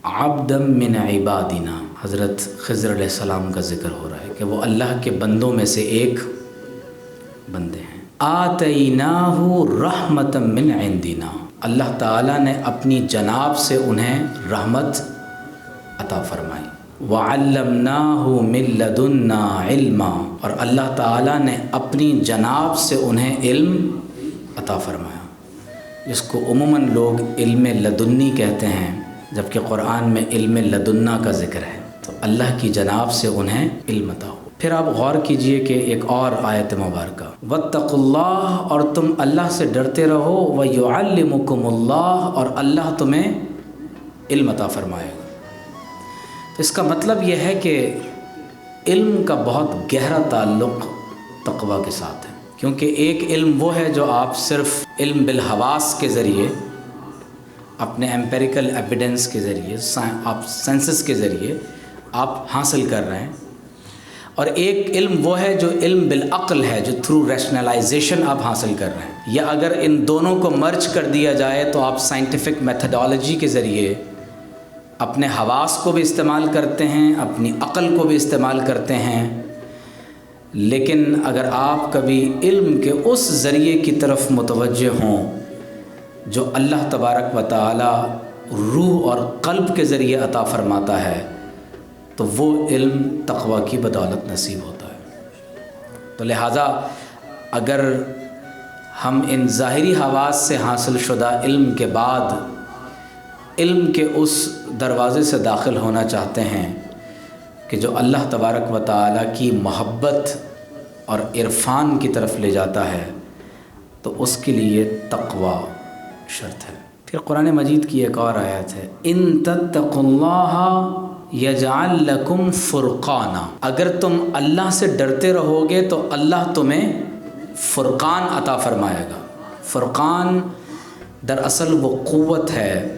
عبدم من عبادنا، حضرت خضر علیہ السلام کا ذکر ہو رہا ہے کہ وہ اللہ کے بندوں میں سے ایک بندے ہیں۔ آتیناہ رحمتا من عندنا، اللہ تعالیٰ نے اپنی جناب سے انہیں رحمت عطا فرمائی۔ وعلمناہ من لدنا علما، اور اللہ تعالیٰ نے اپنی جناب سے انہیں علم عطا فرمایا، جس کو عموماً لوگ علم لدنی کہتے ہیں، جبکہ قرآن میں علم لدنا کا ذکر ہے، تو اللہ کی جناب سے انہیں علم عطا ہو۔ پھر آپ غور کیجئے کہ ایک اور آیت مبارکہ، واتقوا اللہ، اور تم اللہ سے ڈرتے رہو، ویعلمکم اللہ، اور اللہ تمہیں علم عطا فرمائے گا۔ تو اس کا مطلب یہ ہے کہ علم کا بہت گہرا تعلق تقوی کے ساتھ ہے، کیونکہ ایک علم وہ ہے جو آپ صرف علم بالحواس کے ذریعے، اپنے ایمپیریکل ایویڈنس کے ذریعے، آپ سینسز کے ذریعے آپ حاصل کر رہے ہیں، اور ایک علم وہ ہے جو علم بالعقل ہے، جو تھرو ریشنلائزیشن آپ حاصل کر رہے ہیں۔ یا اگر ان دونوں کو مرج کر دیا جائے تو آپ سائنٹیفک میتھڈالوجی کے ذریعے اپنے حواس کو بھی استعمال کرتے ہیں، اپنی عقل کو بھی استعمال کرتے ہیں، لیکن اگر آپ کبھی علم کے اس ذریعے کی طرف متوجہ ہوں جو اللہ تبارک و تعالی روح اور قلب کے ذریعے عطا فرماتا ہے، تو وہ علم تقوی کی بدولت نصیب ہوتا ہے۔ تو لہٰذا اگر ہم ان ظاہری حواس سے حاصل شدہ علم کے بعد علم کے اس دروازے سے داخل ہونا چاہتے ہیں کہ جو اللہ تبارک و تعالی کی محبت اور عرفان کی طرف لے جاتا ہے، تو اس کے لیے تقوی شرط ہے۔ پھر قرآن مجید کی ایک اور آیت ہے، ان تتقوا اللہ یجعل لکم فرقانا، اگر تم اللہ سے ڈرتے رہو گے تو اللہ تمہیں فرقان عطا فرمائے گا۔ فرقان دراصل وہ قوت ہے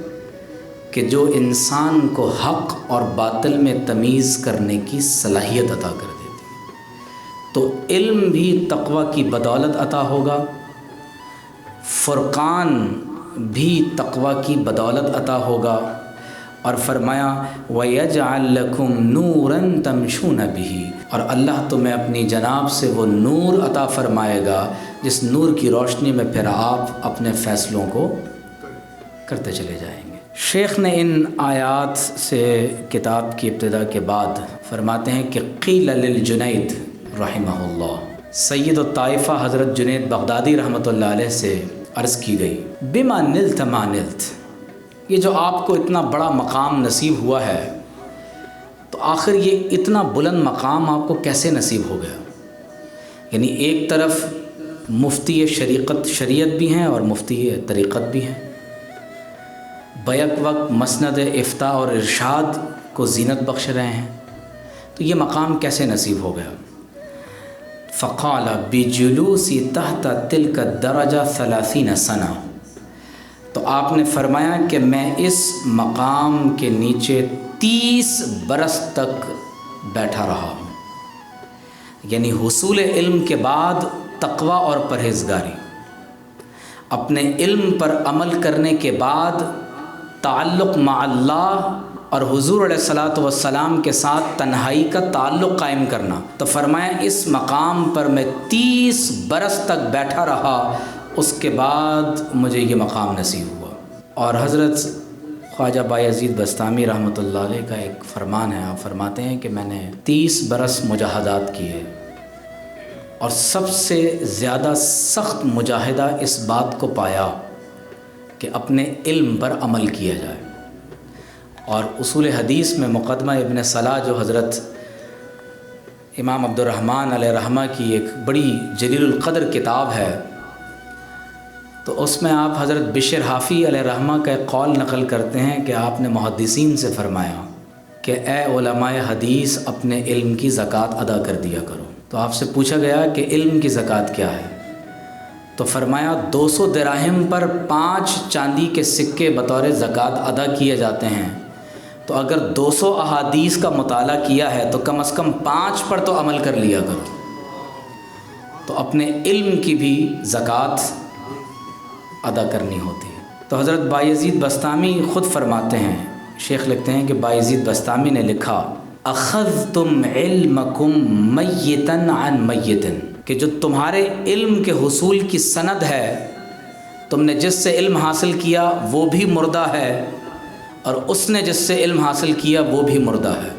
کہ جو انسان کو حق اور باطل میں تمیز کرنے کی صلاحیت عطا کر دیتی ہے۔ تو علم بھی تقوی کی بدولت عطا ہوگا، فرقان بھی تقوی کی بدولت عطا ہوگا، اور فرمایا وَيَجْعَلْ لَكُمْ نُورًا تَمْشُونَ بِهِ، اور اللہ تمہیں اپنی جناب سے وہ نور عطا فرمائے گا جس نور کی روشنی میں پھر آپ اپنے فیصلوں کو کرتے چلے جائیں گے۔ شیخ نے ان آیات سے کتاب کی ابتدا کے بعد فرماتے ہیں کہ قیل للجنید رحمہ اللہ، سید الطائفہ حضرت جنید بغدادی رحمۃ اللہ علیہ سے عرض کی گئی، بما نلت ما نلت، یہ جو آپ کو اتنا بڑا مقام نصیب ہوا ہے، تو آخر یہ اتنا بلند مقام آپ کو کیسے نصیب ہو گیا؟ یعنی ایک طرف مفتی شریعت بھی ہیں اور مفتی طریقت بھی ہیں، بیک وقت مسند افتاء اور ارشاد کو زینت بخش رہے ہیں، تو یہ مقام کیسے نصیب ہو گیا؟ فقال بجلوسی تحت تلک الدرجہ 30 سنہ، تو آپ نے فرمایا کہ میں اس مقام کے نیچے 30 برس تک بیٹھا رہا ہوں، یعنی حصول علم کے بعد تقوی اور پرہیزگاری، اپنے علم پر عمل کرنے کے بعد تعلق مع اللہ اور حضور علیہ الصلاۃ والسلام کے ساتھ تنہائی کا تعلق قائم کرنا، تو فرمایا اس مقام پر میں 30 برس تک بیٹھا رہا، اس کے بعد مجھے یہ مقام نصیب ہوا۔ اور حضرت خواجہ بایزید بستامی رحمۃ اللہ علیہ کا ایک فرمان ہے، آپ فرماتے ہیں کہ میں نے 30 برس مجاہدات کیے، اور سب سے زیادہ سخت مجاہدہ اس بات کو پایا کہ اپنے علم پر عمل کیا جائے۔ اور اصول حدیث میں مقدمہ ابن صلاح جو حضرت امام عبد الرحمن علیہ رحمہ کی ایک بڑی جلیل القدر کتاب ہے، تو اس میں آپ حضرت بشر حافی علیہ رحمہ کا ایک قول نقل کرتے ہیں کہ آپ نے محدثین سے فرمایا کہ اے علماء حدیث اپنے علم کی زکوٰۃ ادا کر دیا کرو۔ تو آپ سے پوچھا گیا کہ علم کی زکوٰۃ کیا ہے؟ تو فرمایا 200 دراہم پر 5 چاندی کے سکے بطور زکوٰۃ ادا کیے جاتے ہیں، تو اگر 200 احادیث کا مطالعہ کیا ہے تو کم از کم 5 پر تو عمل کر لیا کرو۔ تو اپنے علم کی بھی زکوٰۃ ادا کرنی ہوتی ہے۔ تو حضرت بایزید بستامی خود فرماتے ہیں شیخ لکھتے ہیں کہ بایزید بستامی نے لکھا اخذتم علمکم میتن عن میتن، کہ جو تمہارے علم کے حصول کی سند ہے، تم نے جس سے علم حاصل کیا وہ بھی مردہ ہے اور اس نے جس سے علم حاصل کیا وہ بھی مردہ ہے۔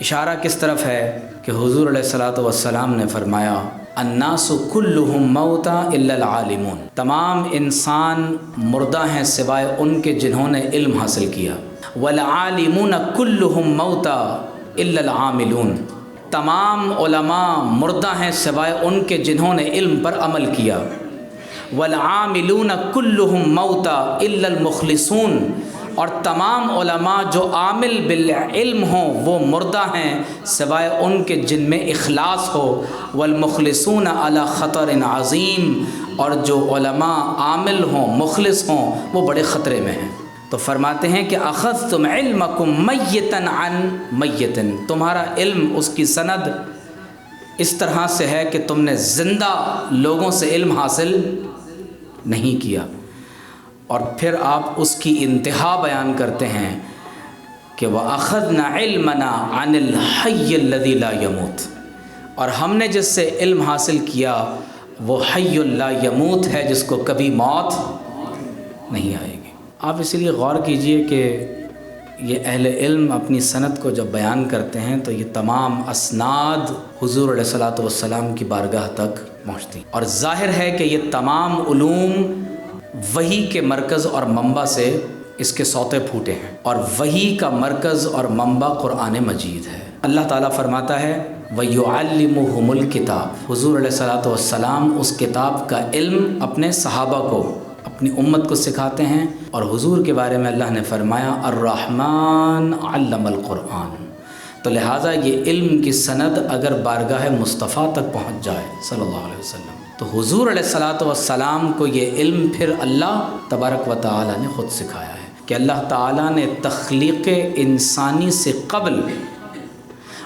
اشارہ کس طرف ہے کہ حضور علیہ الصلوۃ والسلام نے فرمایا الناس کلہم موتى الا العالمون، تمام انسان مردہ ہیں سوائے ان کے جنہوں نے علم حاصل کیا، والعالمون کلہم موتى الا العاملون، تمام علماء مردہ ہیں سوائے ان کے جنہوں نے علم پر عمل کیا، والعاملون کلہم موتى الا المخلصون، اور تمام علماء جو عامل بالعلم ہوں وہ مردہ ہیں سوائے ان کے جن میں اخلاص ہو، والمخلصون علی خطر عظیم، اور جو علماء عامل ہوں مخلص ہوں وہ بڑے خطرے میں ہیں۔ تو فرماتے ہیں کہ اخذتم علمکم میتن عن میتن، تمہارا علم اس کی سند اس طرح سے ہے کہ تم نے زندہ لوگوں سے علم حاصل نہیں کیا۔ اور پھر آپ اس کی انتہا بیان کرتے ہیں کہ وَأَخَذْنَا عِلْمَنَا عَنِ الْحَيِّ الَّذِي لَا يَمُوتُ، اور ہم نے جس سے علم حاصل کیا وہ حی لا یموت ہے، جس کو کبھی موت نہیں آئے گی۔ آپ اس لیے غور کیجئے کہ یہ اہل علم اپنی سند کو جب بیان کرتے ہیں تو یہ تمام اسناد حضور علیہ الصلوۃ والسلام کی بارگاہ تک پہنچتی ہیں، اور ظاہر ہے کہ یہ تمام علوم وحی کے مرکز اور منبع سے اس کے سوتے پھوٹے ہیں، اور وحی کا مرکز اور منبع قرآن مجید ہے۔ اللہ تعالیٰ فرماتا ہے وَيُعَلِّمُهُمُ الْكِتَابَ، حضور علیہ الصلوۃ والسلام اس کتاب کا علم اپنے صحابہ کو، اپنی امت کو سکھاتے ہیں، اور حضور کے بارے میں اللہ نے فرمایا الرحمن علم القرآن۔ تو لہٰذا یہ علم کی سند اگر بارگاہ مصطفیٰ تک پہنچ جائے صلی اللہ علیہ وسلم تو حضور علیہ الصلوۃ والسلام کو یہ علم پھر اللہ تبارک و تعالی نے خود سکھایا ہے، کہ اللہ تعالیٰ نے تخلیق انسانی سے قبل،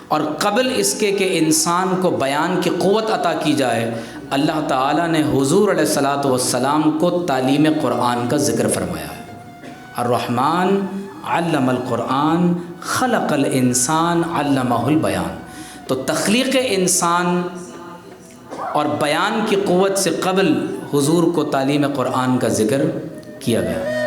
اور قبل اس کے کہ انسان کو بیان کی قوت عطا کی جائے، اللہ تعالیٰ نے حضور علیہ الصلوۃ والسلام کو تعلیم قرآن کا ذکر فرمایا ہے۔ الرحمن علم القرآن خلق الانسان علمہ البیان، تو تخلیق انسان اور بیان کی قوت سے قبل حضور کو تعلیم قرآن کا ذکر کیا گیا۔